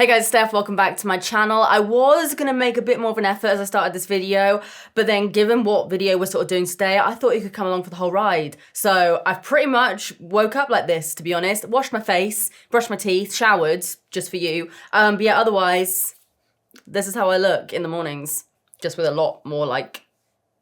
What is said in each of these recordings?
Hey guys, Steph, welcome back to my channel. I was gonna make a bit more of an effort as I started this video, but then given what video we're sort of doing today, I thought you could come along for the whole ride. So I've pretty much woke up like this, to be honest, washed my face, brushed my teeth, showered, just for you. But yeah, otherwise, this is how I look in the mornings, just with a lot more like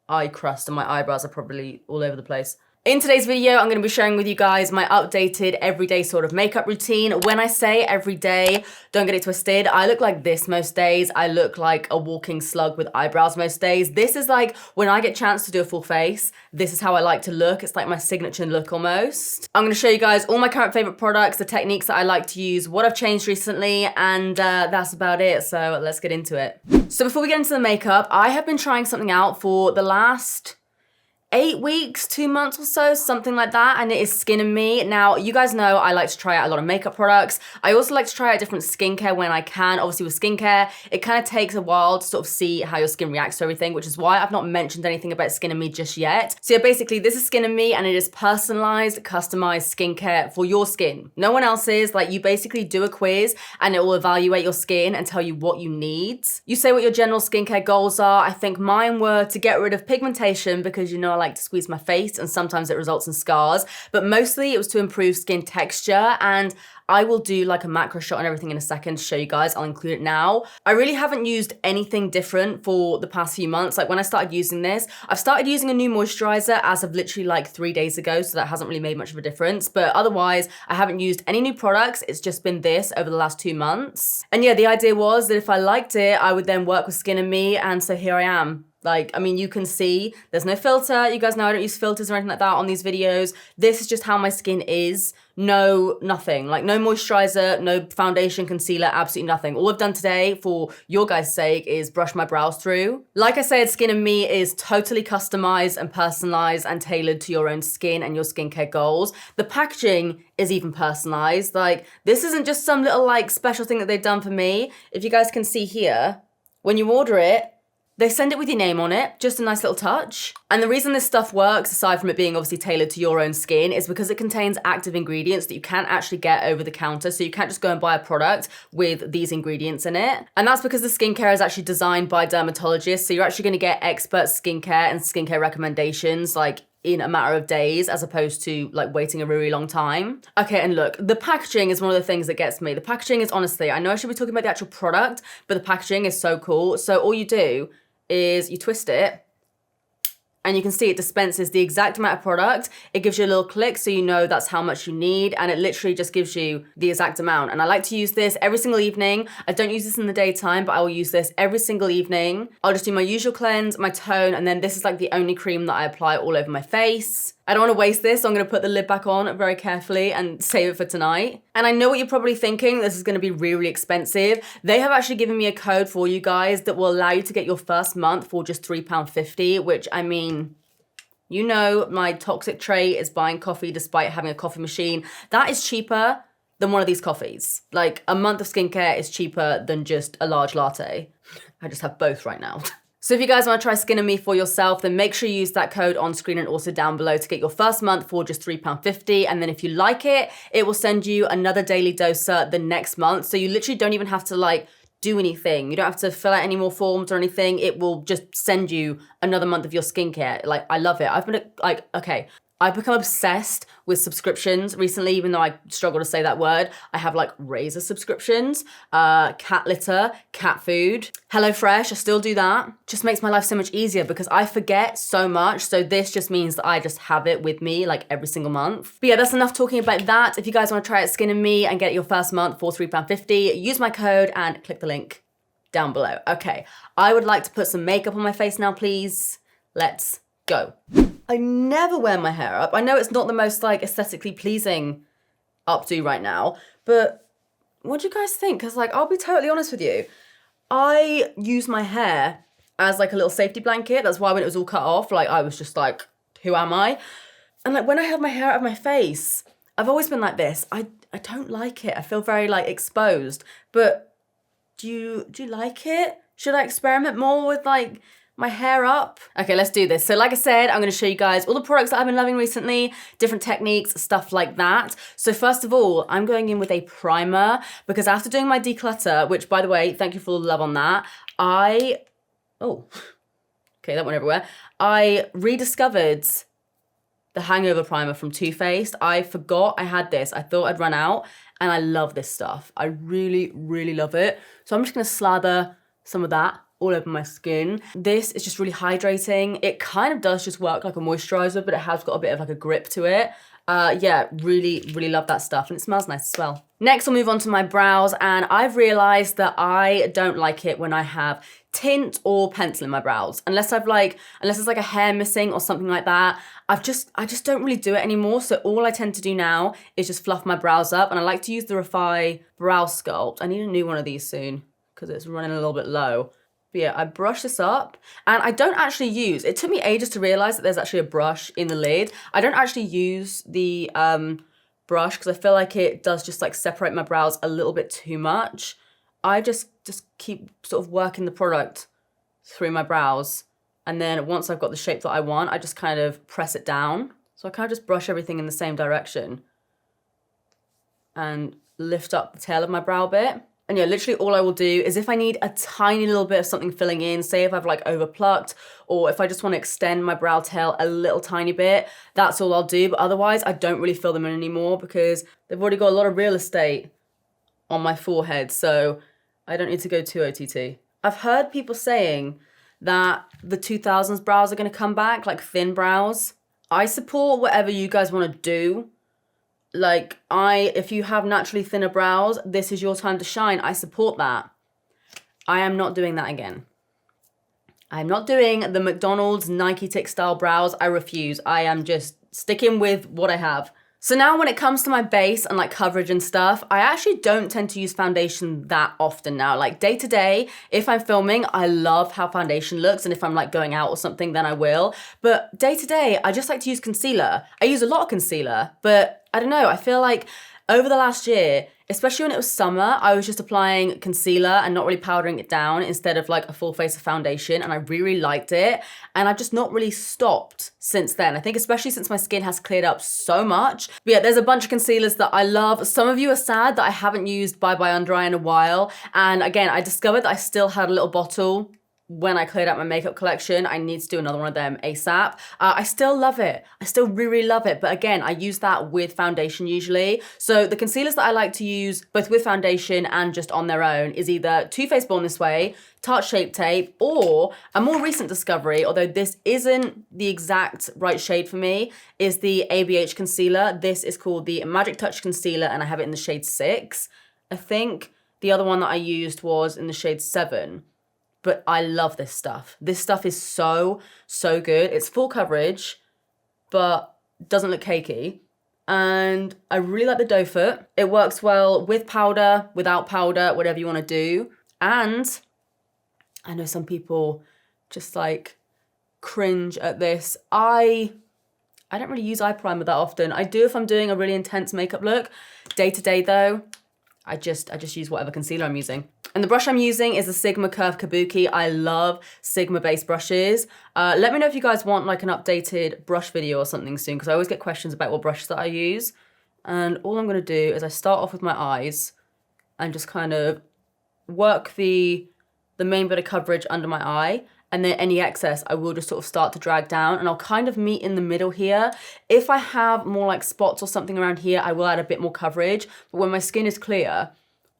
eye crust and my eyebrows are probably all over the place. In today's video, I'm going to be sharing with you guys my updated everyday sort of makeup routine. When I say everyday, don't get it twisted. I look like this most days. I look like a walking slug with eyebrows most days. This is like when I get a chance to do a full face, this is how I like to look. It's like my signature look almost. I'm going to show you guys all my current favorite products, the techniques that I like to use, what I've changed recently, and that's about it. So let's get into it. So before we get into the makeup, I have been trying something out for the last 8 weeks, 2 months or so, something like that, and it is Skin and Me. Now, you guys know I like to try out a lot of makeup products. I also like to try out different skincare when I can. Obviously with skincare, it kind of takes a while to sort of see how your skin reacts to everything, which is why I've not mentioned anything about Skin and Me just yet. So yeah, basically this is Skin and Me and it is personalized, customized skincare for your skin. No one else's. Like, you basically do a quiz and it will evaluate your skin and tell you what you need. You say what your general skincare goals are. I think mine were to get rid of pigmentation because, you know, I like to squeeze my face and sometimes it results in scars, but mostly it was to improve skin texture, and I will do like a macro shot and everything in a second to show you guys. I'll include it now. I really haven't used anything different for the past few months. Like when I started using this, I've started using a new moisturizer as of literally like 3 days ago, so that hasn't really made much of a difference, but otherwise I haven't used any new products. It's just been this over the last 2 months. And yeah, the idea was that if I liked it, I would then work with Skin and Me, and so here I am. Like, I mean, you can see there's no filter. You guys know I don't use filters or anything like that on these videos. This is just how my skin is. No, nothing. Like, no moisturizer, no foundation, concealer, absolutely nothing. All I've done today, for your guys' sake, is brush my brows through. Like I said, Skin and Me is totally customized and personalized and tailored to your own skin and your skincare goals. The packaging is even personalized. Like, this isn't just some little, like, special thing that they've done for me. If you guys can see here, when you order it, they send it with your name on it, just a nice little touch. And the reason this stuff works, aside from it being obviously tailored to your own skin, is because it contains active ingredients that you can't actually get over the counter. So you can't just go and buy a product with these ingredients in it. And that's because the skincare is actually designed by dermatologists. So you're actually gonna get expert skincare and skincare recommendations like in a matter of days, as opposed to like waiting a really long time. Okay, and look, the packaging is one of the things that gets me. The packaging is, honestly, I know I should be talking about the actual product, but the packaging is so cool. So all you do is you twist it and you can see it dispenses the exact amount of product. It gives you a little click so you know that's how much you need, and it literally just gives you the exact amount. And I like to use this every single evening. I don't use this in the daytime, but I will use this every single evening. I'll just do my usual cleanse, my tone, and then this is like the only cream that I apply all over my face. I don't want to waste this, so I'm going to put the lid back on very carefully and save it for tonight. And I know what you're probably thinking, this is going to be really, really expensive. They have actually given me a code for you guys that will allow you to get your first month for just £3.50, which, I mean, you know, my toxic trait is buying coffee despite having a coffee machine. That is cheaper than one of these coffees. Like, a month of skincare is cheaper than just a large latte. I just have both right now. So if you guys want to try Skin and Me for yourself, then make sure you use that code on screen and also down below to get your first month for just £3.50. And then if you like it, it will send you another daily doser the next month. So you literally don't even have to like do anything. You don't have to fill out any more forms or anything. It will just send you another month of your skincare. Like, I love it. I've been like, okay, I've become obsessed with subscriptions recently, even though I struggle to say that word. I have like razor subscriptions, cat litter, cat food, HelloFresh, I still do that. Just makes my life so much easier because I forget so much. So this just means that I just have it with me like every single month. But yeah, that's enough talking about that. If you guys want to try out Skin and Me and get your first month for £3.50, use my code and click the link down below. Okay, I would like to put some makeup on my face now, please. Let's go. I never wear my hair up. I know it's not the most like aesthetically pleasing updo right now, but what do you guys think? Because like, I'll be totally honest with you. I use my hair as like a little safety blanket. That's why when it was all cut off, like I was just like, who am I? And like when I have my hair out of my face, I've always been like this. I don't like it. I feel very like exposed. But do you like it? Should I experiment more with like my hair up. Okay, let's do this. So like I said, I'm gonna show you guys all the products that I've been loving recently, different techniques, stuff like that. So first of all, I'm going in with a primer because after doing my declutter, which by the way, thank you for all the love on that, oh, okay, that went everywhere. I rediscovered the Hangover primer from Too Faced. I forgot I had this. I thought I'd run out, and I love this stuff. I really, really love it. So I'm just gonna slather some of that all over my skin. This is just really hydrating. It kind of does just work like a moisturizer, but it has got a bit of like a grip to it. Yeah, really, really love that stuff, and it smells nice as well. Next, I'll move on to my brows, and I've realized that I don't like it when I have tint or pencil in my brows. Unless there's like a hair missing or something like that, I just don't really do it anymore. So all I tend to do now is just fluff my brows up, and I like to use the REFY Brow Sculpt. I need a new one of these soon because it's running a little bit low. But yeah, I brush this up, and I don't actually use, it took me ages to realize that there's actually a brush in the lid. I don't actually use the brush because I feel like it does just like separate my brows a little bit too much. I just keep sort of working the product through my brows, and then once I've got the shape that I want, I just kind of press it down. So I kind of just brush everything in the same direction and lift up the tail of my brow a bit. And yeah, literally all I will do is if I need a tiny little bit of something filling in, say if I've like over plucked, or if I just want to extend my brow tail a little tiny bit, that's all I'll do. But otherwise, I don't really fill them in anymore because they've already got a lot of real estate on my forehead. So I don't need to go too OTT. I've heard people saying that the 2000s brows are going to come back, like thin brows. I support whatever you guys want to do. Like, if you have naturally thinner brows, this is your time to shine. I support that. I am not doing that again. I'm not doing the McDonald's Nike Tick style brows. I refuse. I am just sticking with what I have. So now when it comes to my base and like coverage and stuff, I actually don't tend to use foundation that often now. Like day to day, if I'm filming, I love how foundation looks. And if I'm like going out or something, then I will. But day to day, I just like to use concealer. I use a lot of concealer, but I don't know. I feel like over the last year, especially when it was summer, I was just applying concealer and not really powdering it down instead of like a full face of foundation, and I really liked it. And I've just not really stopped since then. I think especially since my skin has cleared up so much. But yeah, there's a bunch of concealers that I love. Some of you are sad that I haven't used Bye Bye Under Eye in a while. And again, I discovered that I still had a little bottle when I cleared out my makeup collection. I need to do another one of them ASAP. I still love it. I still really love it. But again, I use that with foundation usually. So the concealers that I like to use both with foundation and just on their own is either Too Faced Born This Way, Tarte Shape Tape, or a more recent discovery, although this isn't the exact right shade for me, is the ABH concealer. This is called the Magic Touch Concealer, and I have it in the shade 6. I think the other one that I used was in the shade 7. But I love this stuff. This stuff is so, so good. It's full coverage, but doesn't look cakey. And I really like the doe foot. It works well with powder, without powder, whatever you want to do. And I know some people just like cringe at this. I don't really use eye primer that often. I do if I'm doing a really intense makeup look. Day to day though, I just use whatever concealer I'm using. And the brush I'm using is a Sigma Curve Kabuki. I love Sigma based brushes. Let me know if you guys want like an updated brush video or something soon, because I always get questions about what brushes that I use. And all I'm gonna do is I start off with my eyes and just kind of work the main bit of coverage under my eye. And then any excess, I will just sort of start to drag down, and I'll kind of meet in the middle here. If I have more like spots or something around here, I will add a bit more coverage. But when my skin is clear,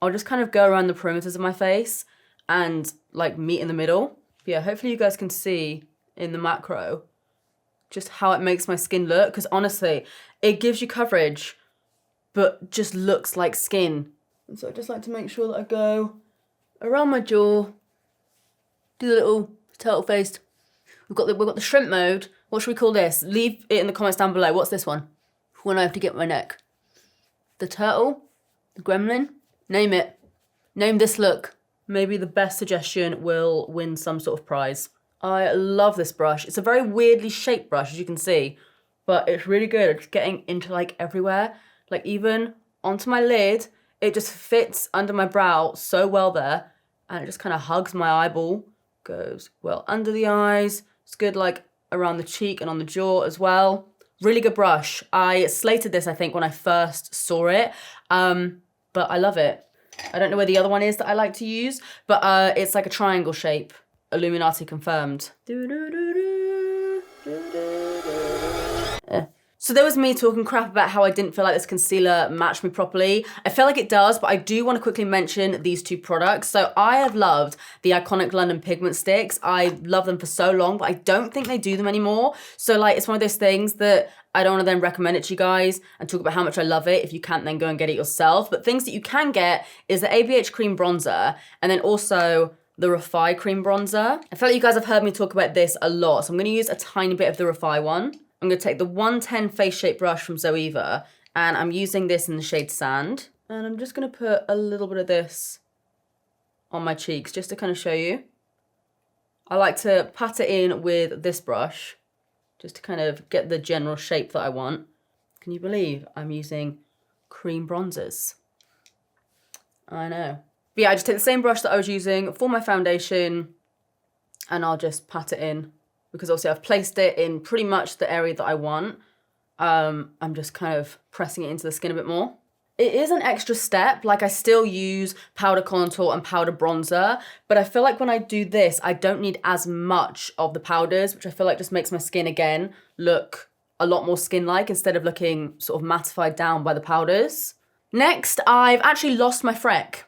I'll just kind of go around the perimeters of my face and like meet in the middle. But yeah, hopefully you guys can see in the macro just how it makes my skin look. Because honestly, it gives you coverage, but just looks like skin. And so I just like to make sure that I go around my jaw, do the little turtle face. We've got the shrimp mode. What should we call this? Leave it in the comments down below. What's this one? When I have to get my neck. The turtle? The gremlin? Name it. Name this look. Maybe the best suggestion will win some sort of prize. I love this brush. It's a very weirdly shaped brush, as you can see, but it's really good. It's getting into like everywhere. Like even onto my lid, it just fits under my brow so well there, and it just kind of hugs my eyeball Goes well under the eyes. It's good like around the cheek and on the jaw as well. Really good brush. I slated this, I think, when I first saw it, but I love it. I don't know where the other one is that I like to use, but it's like a triangle shape. Illuminati confirmed. So there was me talking crap about how I didn't feel like this concealer matched me properly. I feel like it does, but I do want to quickly mention these two products. So I have loved the iconic London Pigment Sticks. I love them for so long, but I don't think they do them anymore. So like, it's one of those things that I don't want to then recommend it to you guys and talk about how much I love it. If you can't, then go and get it yourself. But things that you can get is the ABH Cream Bronzer, and then also the REFY Cream Bronzer. I feel like you guys have heard me talk about this a lot, so I'm going to use a tiny bit of the REFY one. I'm going to take the 110 Face Shape brush from Zoeva, and I'm using this in the shade Sand. And I'm just going to put a little bit of this on my cheeks, just to kind of show you. I like to pat it in with this brush, just to kind of get the general shape that I want. Can you believe I'm using cream bronzers? I know. But yeah, I just take the same brush that I was using for my foundation, and I'll just pat it in, because obviously I've placed it in pretty much the area that I want. I'm just kind of pressing it into the skin a bit more. It is an extra step, like I still use powder contour and powder bronzer, but I feel like when I do this, I don't need as much of the powders, which I feel like just makes my skin, again, look a lot more skin-like instead of looking sort of mattified down by the powders. Next, I've actually lost my Freck,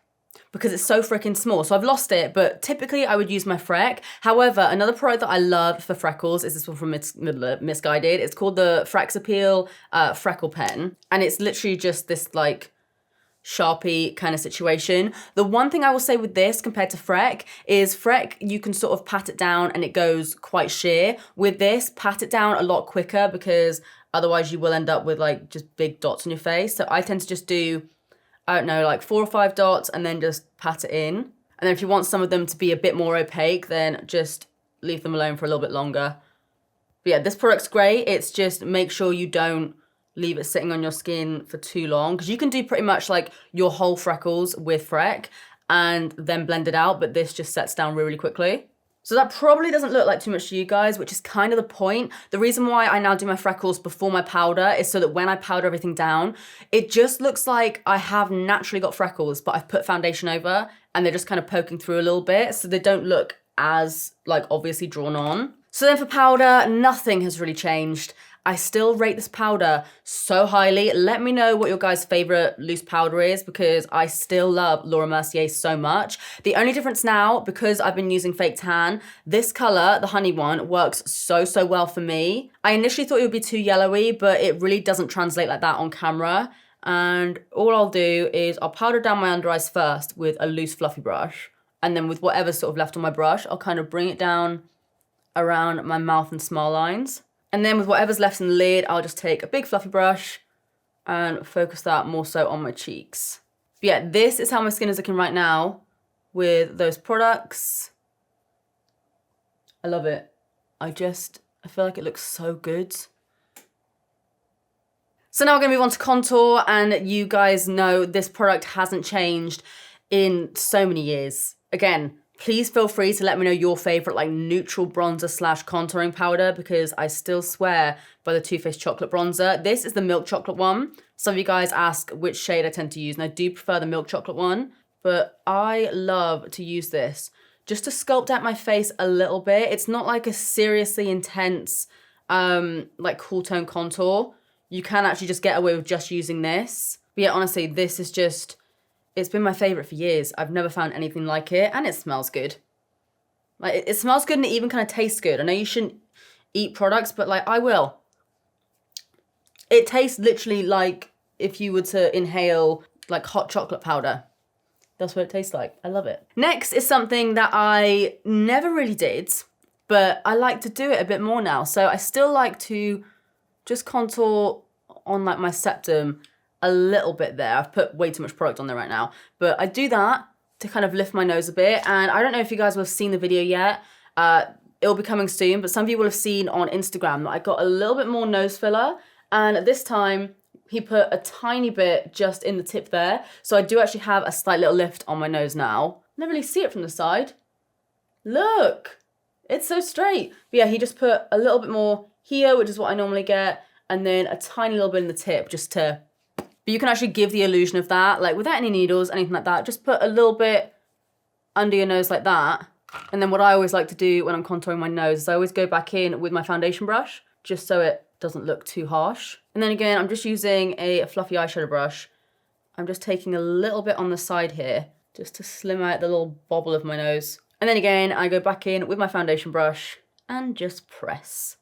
because it's so freaking small. So I've lost it, but typically I would use my Freck. However, another product that I love for freckles is this one from Misguided. It's called the Freck's Appeal Freckle Pen. And it's literally just this like Sharpie kind of situation. The one thing I will say with this compared to Freck is Freck, you can sort of pat it down and it goes quite sheer. With this, pat it down a lot quicker, because otherwise you will end up with like just big dots on your face. So I tend to just do, I don't know, like 4 or 5 dots and then just pat it in. And then if you want some of them to be a bit more opaque, then just leave them alone for a little bit longer. But yeah, this product's great. It's just make sure you don't leave it sitting on your skin for too long, because you can do pretty much like your whole freckles with Freck and then blend it out, but this just sets down really, really quickly. So that probably doesn't look like too much to you guys, which is kind of the point. The reason why I now do my freckles before my powder is so that when I powder everything down, it just looks like I have naturally got freckles, but I've put foundation over and they're just kind of poking through a little bit, so they don't look as like obviously drawn on. So then for powder, nothing has really changed. I still rate this powder so highly. Let me know what your guys' favorite loose powder is, because I still love Laura Mercier so much. The only difference now, because I've been using fake tan, this color, the honey one, works so, so well for me. I initially thought it would be too yellowy, but it really doesn't translate like that on camera. And all I'll do is I'll powder down my under eyes first with a loose fluffy brush. And then with whatever's sort of left on my brush, I'll kind of bring it down around my mouth and smile lines. And then with whatever's left in the lid, I'll just take a big fluffy brush and focus that more so on my cheeks. But yeah, this is how my skin is looking right now with those products. I love it. I feel like it looks so good. So now we're gonna move on to contour, and you guys know this product hasn't changed in so many years. Again, please feel free to let me know your favorite like neutral bronzer / contouring powder, because I still swear by the Too Faced chocolate bronzer. This is the milk chocolate one. Some of you guys ask which shade I tend to use, and I do prefer the milk chocolate one, but I love to use this just to sculpt out my face a little bit. It's not like a seriously intense like cool tone contour. You can actually just get away with just using this. But yeah, honestly, this is just, it's been my favorite for years. I've never found anything like it, and it smells good. Like, it smells good and it even kind of tastes good. I know you shouldn't eat products, but like, I will. It tastes literally like if you were to inhale like hot chocolate powder. That's what it tastes like. I love it. Next is something that I never really did, but I like to do it a bit more now. So I still like to just contour on like my septum a little bit there. I've put way too much product on there right now, but I do that to kind of lift my nose a bit. And I don't know if you guys will have seen the video yet. It'll be coming soon, but some of you will have seen on Instagram that I got a little bit more nose filler. And this time he put a tiny bit just in the tip there. So I do actually have a slight little lift on my nose now. Never really see it from the side. Look, it's so straight. But yeah, he just put a little bit more here, which is what I normally get, and then a tiny little bit in the tip just to, but you can actually give the illusion of that, like without any needles, anything like that. Just put a little bit under your nose like that. And then what I always like to do when I'm contouring my nose is I always go back in with my foundation brush, just so it doesn't look too harsh. And then again, I'm just using a fluffy eyeshadow brush. I'm just taking a little bit on the side here, just to slim out the little bobble of my nose. And then again, I go back in with my foundation brush and just press.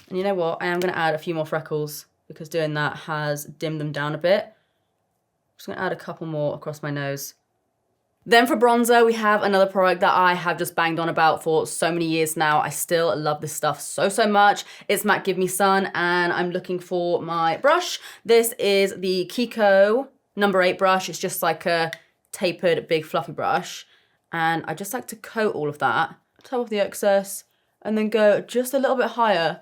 And you know what? I am gonna add a few more freckles because doing that has dimmed them down a bit. I'm just gonna add a couple more across my nose. Then for bronzer, we have another product that I have just banged on about for so many years now. I still love this stuff so, so much. It's MAC Give Me Sun, and I'm looking for my brush. This is the Kiko number 8 brush. It's just like a tapered, big, fluffy brush. And I just like to coat all of that, top off the excess, and then go just a little bit higher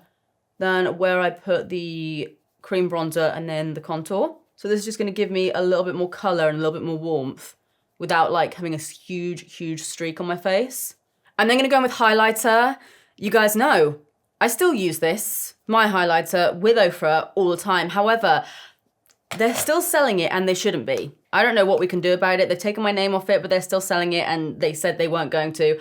than where I put the cream bronzer and then the contour. So this is just gonna give me a little bit more color and a little bit more warmth without like having a huge, huge streak on my face. I'm then gonna go in with highlighter. You guys know, I still use this, my highlighter with Ofra all the time. However, they're still selling it and they shouldn't be. I don't know what we can do about it. They've taken my name off it, but they're still selling it and they said they weren't going to.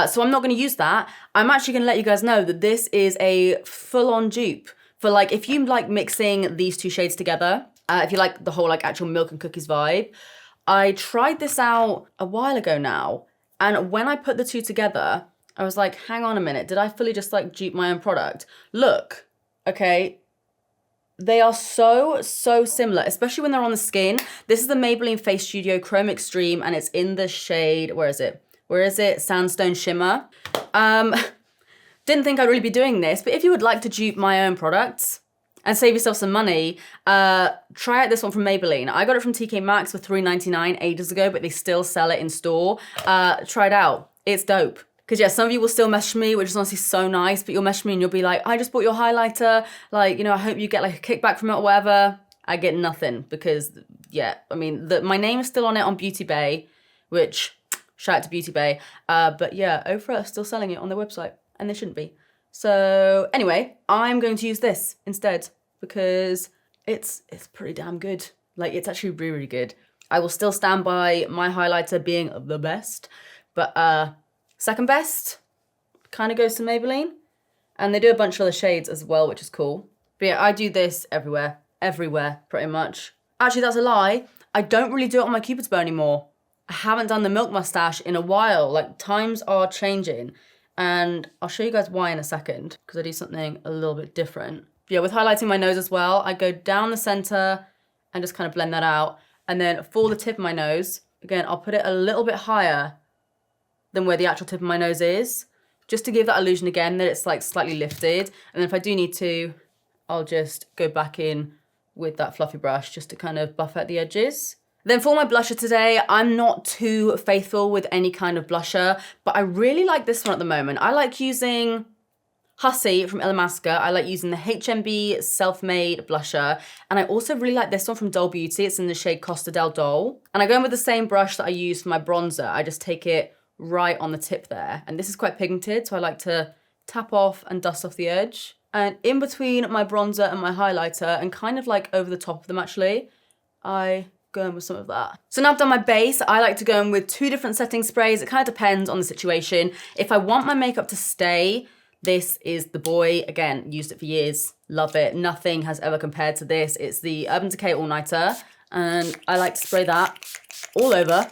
So I'm not gonna use that. I'm actually gonna let you guys know that this is a full-on dupe for like, if you like mixing these two shades together, if you like the whole like actual milk and cookies vibe. I tried this out a while ago now, and when I put the two together, I was like, hang on a minute, did I fully just like dupe my own product? Look, okay, they are so, so similar, especially when they're on the skin. This is the Maybelline Face Studio Chrome Extreme, and it's in the shade, where is it? Where is it? Sandstone Shimmer. Didn't think I'd really be doing this, but if you would like to dupe my own products, and save yourself some money, try out this one from Maybelline. I got it from TK Maxx for $3.99 ages ago, but they still sell it in store. Try it out, it's dope. Because yeah, some of you will still message me, which is honestly so nice, but you'll message me and you'll be like, I just bought your highlighter, like, you know, I hope you get like a kickback from it or whatever. I get nothing because, yeah, I mean, my name is still on it on Beauty Bay, which, shout out to Beauty Bay. But yeah, Ofra are still selling it on their website, and they shouldn't be. So anyway, I'm going to use this instead because it's pretty damn good. Like, it's actually really, really good. I will still stand by my highlighter being the best, but second best kind of goes to Maybelline. And they do a bunch of other shades as well, which is cool. But yeah, I do this everywhere pretty much. Actually, that's a lie. I don't really do it on my Cupid's bow anymore. I haven't done the milk mustache in a while. Like, times are changing. And I'll show you guys why in a second, because I do something a little bit different. But yeah, with highlighting my nose as well, I go down the center and just kind of blend that out. And then for the tip of my nose, again, I'll put it a little bit higher than where the actual tip of my nose is, just to give that illusion again that it's like slightly lifted. And then if I do need to, I'll just go back in with that fluffy brush just to kind of buff out the edges. Then for my blusher today, I'm not too faithful with any kind of blusher, but I really like this one at the moment. I like using Hussy from ILLAMASQUA. I like using the HMB Self-Made blusher. And I also really like this one from Doll Beauty. It's in the shade Costa del Doll. And I go in with the same brush that I use for my bronzer. I just take it right on the tip there. And this is quite pigmented, so I like to tap off and dust off the edge. And in between my bronzer and my highlighter, and kind of like over the top of them actually, I go in with some of that. So now I've done my base, I like to go in with 2 different setting sprays. It kind of depends on the situation. If I want my makeup to stay, this is the boy. Again, used it for years, love it. Nothing has ever compared to this. It's the Urban Decay All Nighter, and I like to spray that all over.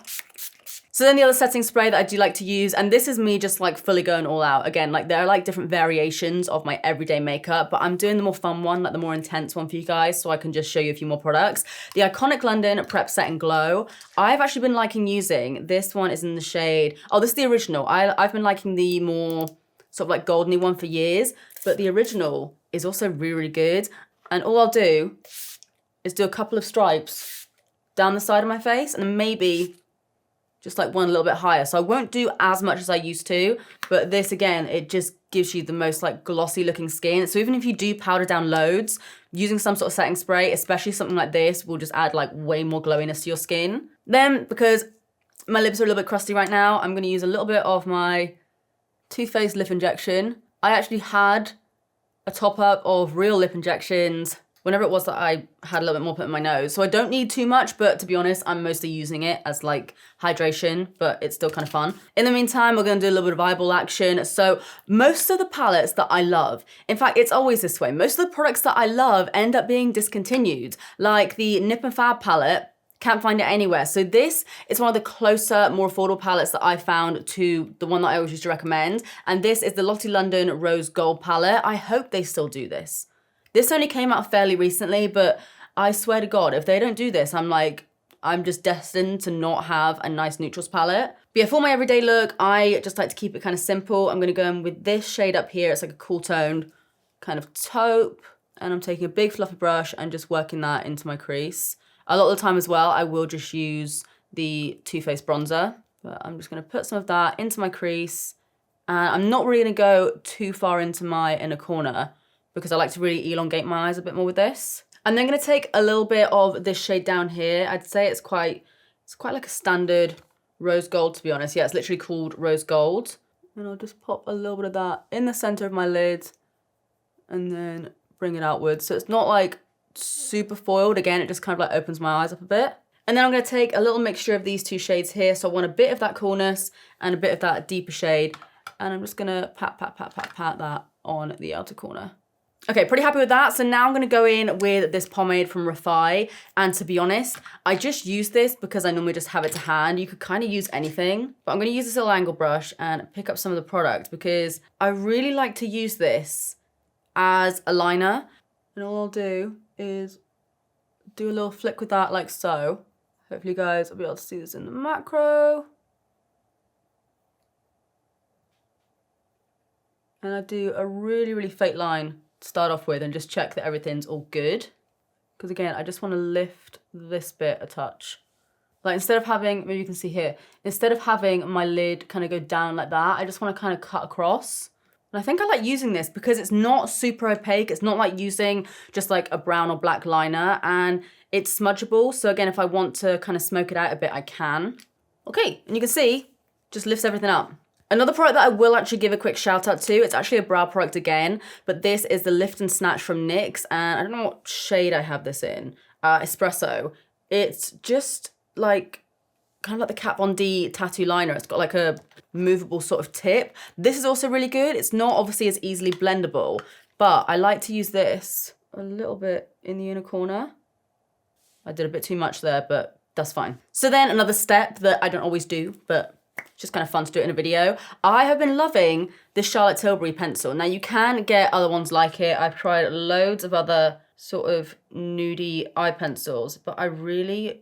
So then the other setting spray that I do like to use, and this is me just like fully going all out. Again, like there are like different variations of my everyday makeup, but I'm doing the more fun one, like the more intense one for you guys, so I can just show you a few more products. The Iconic London Prep Set and Glow. I've actually been liking using, this one is in the shade, oh, this is the original. I've been liking the more sort of like goldeny one for years, but the original is also really, really good. And all I'll do is do a couple of stripes down the side of my face, and then maybe just like one a little bit higher. So I won't do as much as I used to, but this again, it just gives you the most like glossy looking skin. So even if you do powder down loads, using some sort of setting spray, especially something like this, will just add like way more glowiness to your skin. Then, because My lips are a little bit crusty right now. I'm going to use a little bit of my Too Faced lip injection. I actually had a top up of real lip injections whenever it was that I had a little bit more put in my nose. So I don't need too much, but to be honest, I'm mostly using it as like hydration, but it's still kind of fun. In the meantime, we're gonna do a little bit of eyeball action. So most of the palettes that I love, in fact, it's always this way. Most of the products that I love end up being discontinued. Like the Nip and Fab palette, can't find it anywhere. So this is one of the closer, more affordable palettes that I found to the one that I always used to recommend. And this is the Lottie London Rose Gold palette. I hope they still do this. This only came out fairly recently, but I swear to God, if they don't do this, I'm just destined to not have a nice neutrals palette. But yeah, for my everyday look, I just like to keep it kind of simple. I'm gonna go in with this shade up here. It's like a cool toned kind of taupe. And I'm taking a big fluffy brush and just working that into my crease. A lot of the time as well, I will just use the Too Faced bronzer. But I'm just gonna put some of that into my crease. And I'm not really gonna go too far into my inner corner because I like to really elongate my eyes a bit more with this. I'm then gonna take a little bit of this shade down here. I'd say it's quite like a standard rose gold, to be honest. Yeah, it's literally called rose gold. And I'll just pop a little bit of that in the center of my lid and then bring it outwards. So it's not like super foiled. Again, it just kind of like opens my eyes up a bit. And then I'm gonna take a little mixture of these two shades here. So I want a bit of that coolness and a bit of that deeper shade. And I'm just gonna pat that on the outer corner. Okay, pretty happy with that. So now I'm gonna go in with this pomade from REFY. And to be honest, I just use this because I normally just have it to hand. You could kind of use anything, but I'm gonna use this little angle brush and pick up some of the product because I really like to use this as a liner. And all I'll do is do a little flick with that like so. Hopefully you guys will be able to see this in the macro. And I do a really, really fake line to start off with and just check that everything's all good. Because again, I just want to lift this bit a touch. Like instead of having, maybe you can see here, instead of having my lid kind of go down like that, I just want to kind of cut across. And I think I like using this because it's not super opaque. It's not like using just like a brown or black liner, and it's smudgeable. So again, if I want to kind of smoke it out a bit, I can. Okay, and you can see, just lifts everything up. Another product that I will actually give a quick shout out to, it's actually a brow product again, but this is the Lift and Snatch from NYX, and I don't know what shade I have this in, Espresso. It's just like, kind of like the Kat Von D tattoo liner. It's got like a movable sort of tip. This is also really good. It's not obviously as easily blendable, but I like to use this a little bit in the inner corner. I did a bit too much there, but that's fine. So then another step that I don't always do, but it's just kind of fun to do it in a video. I have been loving this Charlotte Tilbury pencil. Now you can get other ones like it. I've tried loads of other sort of nudie eye pencils, but I've really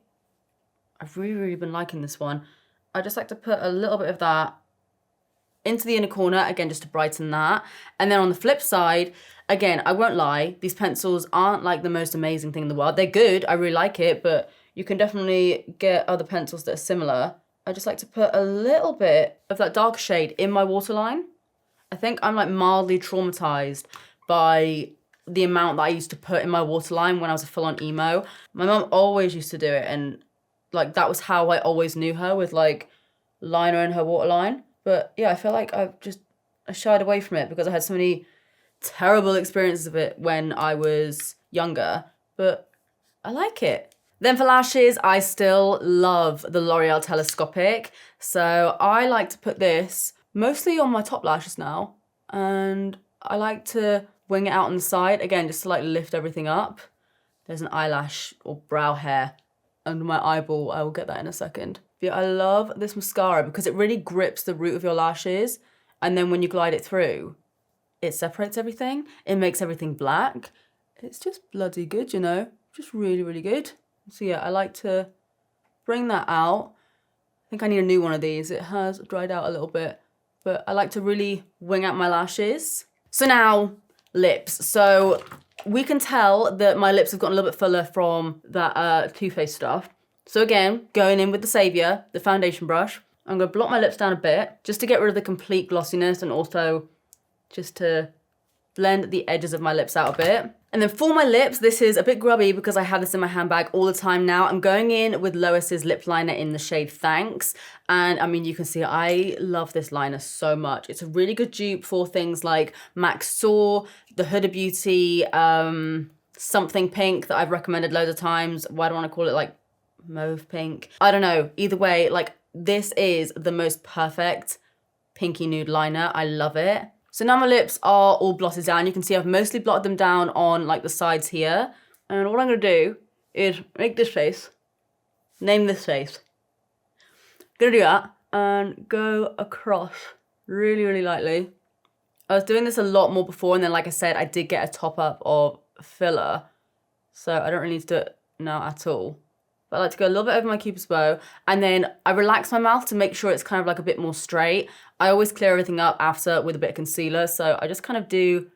been liking this one. I just like to put a little bit of that into the inner corner, again, just to brighten that. And then on the flip side, again, I won't lie, these pencils aren't like the most amazing thing in the world. They're good, I really like it, but you can definitely get other pencils that are similar. I just like to put a little bit of that dark shade in my waterline. I think I'm like mildly traumatized by the amount that I used to put in my waterline when I was a full-on emo. My mum always used to do it, and like that was how I always knew her, with like liner in her waterline. But yeah, I feel like I shied away from it because I had so many terrible experiences of it when I was younger, but I like it. Then for lashes, I still love the L'Oreal Telescopic. So I like to put this mostly on my top lashes now, and I like to wing it out on the side, again, just to like lift everything up. There's an eyelash or brow hair under my eyeball. I will get that in a second. But yeah, I love this mascara because it really grips the root of your lashes, and then when you glide it through, it separates everything. It makes everything black. It's just bloody good, you know? Just really, really good. So yeah, I like to bring that out. I think I need a new one of these. It has dried out a little bit, but I like to really wing out my lashes. So now, lips. So we can tell that my lips have gotten a little bit fuller from that Too Faced stuff. So again, going in with the Saviour, the foundation brush, I'm gonna blot my lips down a bit just to get rid of the complete glossiness and also just to blend the edges of my lips out a bit. And then for my lips, this is a bit grubby because I have this in my handbag all the time now. I'm going in with Lois's lip liner in the shade THNKS. And I mean, you can see I love this liner so much. It's a really good dupe for things like MASCARA, the Huda Beauty, something pink that I've recommended loads of times. Why do I want to call it like mauve pink? I don't know. Either way, like this is the most perfect pinky nude liner. I love it. So now my lips are all blotted down. You can see I've mostly blotted them down on like the sides here. And what I'm gonna do is make this face, name this face. Gonna do that and go across really, really lightly. I was doing this a lot more before, and then like I said, I did get a top up of filler. So I don't really need to do it now at all. But I like to go a little bit over my cupid's bow, and then I relax my mouth to make sure it's kind of like a bit more straight. I always clear everything up after with a bit of concealer, so I just kind of do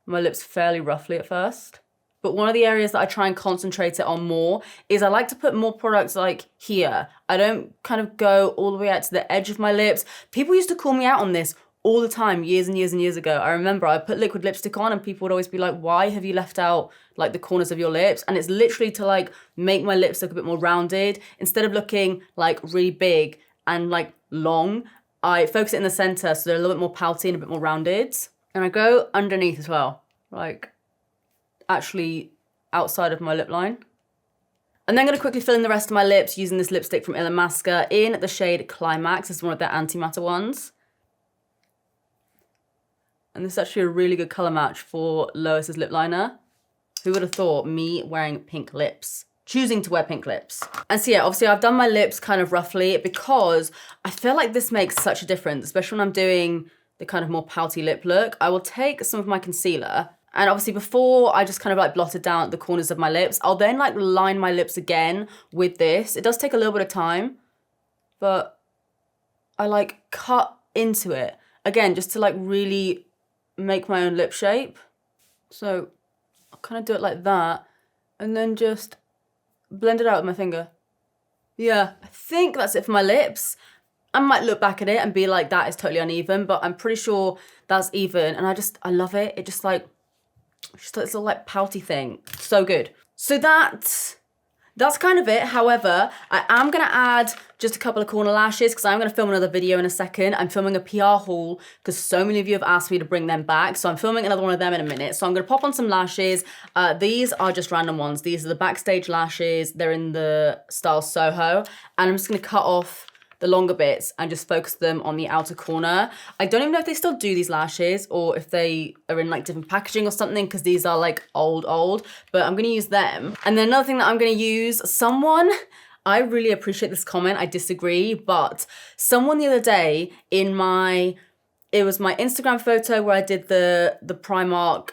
my lips fairly roughly at first. But one of the areas that I try and concentrate it on more is I like to put more products like here. I don't kind of go all the way out to the edge of my lips. People used to call me out on this all the time, years and years and years ago. I remember I put liquid lipstick on and people would always be like, why have you left out like the corners of your lips? And it's literally to like make my lips look a bit more rounded. Instead of looking like really big and like long, I focus it in the center so they're a little bit more pouty and a bit more rounded. And I go underneath as well, like actually outside of my lip line. And then I'm gonna quickly fill in the rest of my lips using this lipstick from ILLAMASQUA in the shade Climax. It's one of their antimatter ones. And this is actually a really good colour match for Lois's lip liner. Who would have thought me wearing pink lips? Choosing to wear pink lips. And so yeah, obviously I've done my lips kind of roughly because I feel like this makes such a difference, especially when I'm doing the kind of more pouty lip look. I will take some of my concealer, and obviously before I just kind of like blotted down the corners of my lips, I'll then like line my lips again with this. It does take a little bit of time, but I like cut into it. Again, just to like really make my own lip shape. So I'll kind of do it like that and then just blend it out with my finger. Yeah, I think that's it for my lips. I might look back at it and be like, that is totally uneven, but I'm pretty sure that's even. And I love it. It just like, just like this little like pouty thing. So good. So that's kind of it. However, I am going to add just a couple of corner lashes because I'm going to film another video in a second. I'm filming a PR haul because so many of you have asked me to bring them back. So I'm filming another one of them in a minute. So I'm going to pop on some lashes. These are just random ones. These are the Backstage lashes. They're in the style Soho. And I'm just going to cut off the longer bits and just focus them on the outer corner. I don't even know if they still do these lashes or if they are in like different packaging or something because these are like old, but I'm gonna use them. And then another thing that I'm gonna use, I really appreciate this comment, I disagree, but someone the other day it was my Instagram photo where I did the Primark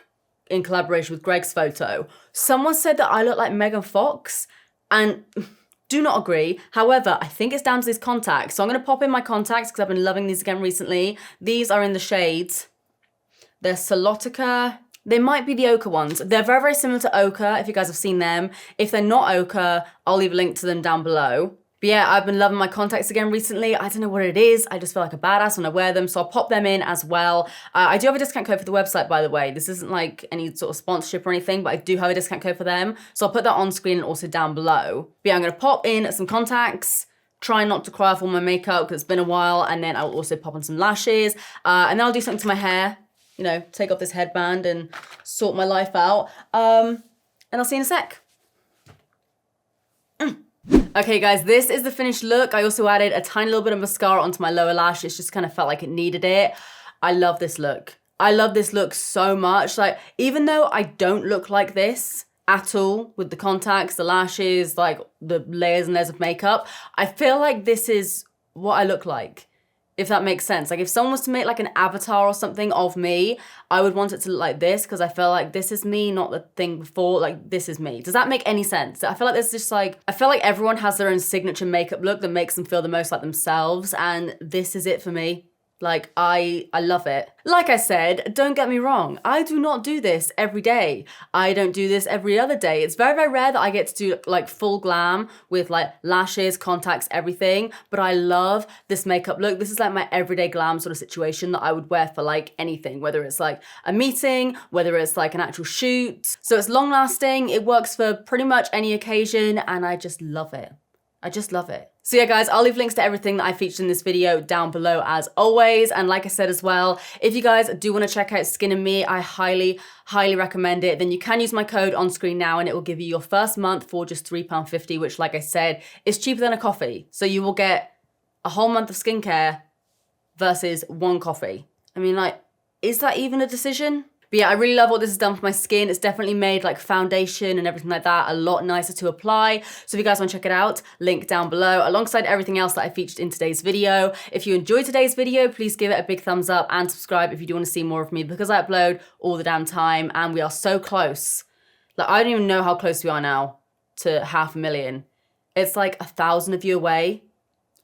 in collaboration with Greg's photo. Someone said that I look like Megan Fox, and do not agree. However, I think it's down to these contacts. So I'm going to pop in my contacts because I've been loving these again recently. These are in the shades. They're Solotica. They might be the ochre ones. They're very, very similar to ochre if you guys have seen them. If they're not ochre, I'll leave a link to them down below. But yeah, I've been loving my contacts again recently. I don't know what it is. I just feel like a badass when I wear them. So I'll pop them in as well. I do have a discount code for the website, by the way. This isn't like any sort of sponsorship or anything, but I do have a discount code for them. So I'll put that on screen and also down below. But yeah, I'm going to pop in some contacts. Try not to cry off all my makeup because it's been a while. And then I'll also pop on some lashes. And then I'll do something to my hair. You know, take off this headband and sort my life out. And I'll see you in a sec. Okay guys, this is the finished look. I also added a tiny little bit of mascara onto my lower lash. It just kind of felt like it needed it. I love this look. I love this look so much. Like, even though I don't look like this at all with the contacts, the lashes, like the layers and layers of makeup, I feel like this is what I look like. If that makes sense. Like if someone was to make like an avatar or something of me, I would want it to look like this because I feel like this is me, not the thing before. Like this is me. Does that make any sense? I feel like there's just like, I feel like everyone has their own signature makeup look that makes them feel the most like themselves, and this is it for me. Like, I love it. Like I said, don't get me wrong, I do not do this every day. I don't do this every other day. It's very, very rare that I get to do like full glam with like lashes, contacts, everything, but I love this makeup look. This is like my everyday glam sort of situation that I would wear for like anything, whether it's like a meeting, whether it's like an actual shoot. So it's long lasting, it works for pretty much any occasion, and I just love it. I just love it. So yeah, guys, I'll leave links to everything that I featured in this video down below as always. And like I said as well, if you guys do want to check out Skin and Me, I highly, highly recommend it. Then you can use my code on screen now and it will give you your first month for just £3.50, which like I said, is cheaper than a coffee. So you will get a whole month of skincare versus one coffee. I mean, like, is that even a decision? But yeah, I really love what this has done for my skin. It's definitely made like foundation and everything like that a lot nicer to apply. So if you guys want to check it out, link down below alongside everything else that I featured in today's video. If you enjoyed today's video, please give it a big thumbs up and subscribe if you do want to see more of me, because I upload all the damn time and we are so close. Like, I don't even know how close we are now to 500,000. It's like 1,000 of you away,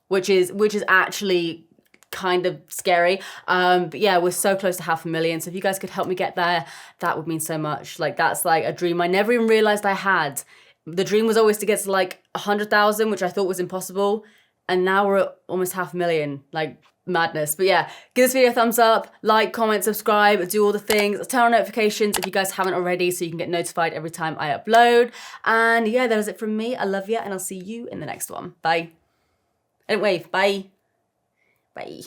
which is actually kind of scary. But yeah, we're so close to 500,000. So if you guys could help me get there, that would mean so much. Like, that's like a dream I never even realized I had. The dream was always to get to like 100,000, which I thought was impossible. And now we're at almost 500,000, like madness. But yeah, give this video a thumbs up, like, comment, subscribe, do all the things, turn on notifications if you guys haven't already so you can get notified every time I upload. And yeah, that is it from me. I love you and I'll see you in the next one. Bye. And wave, bye. Bye.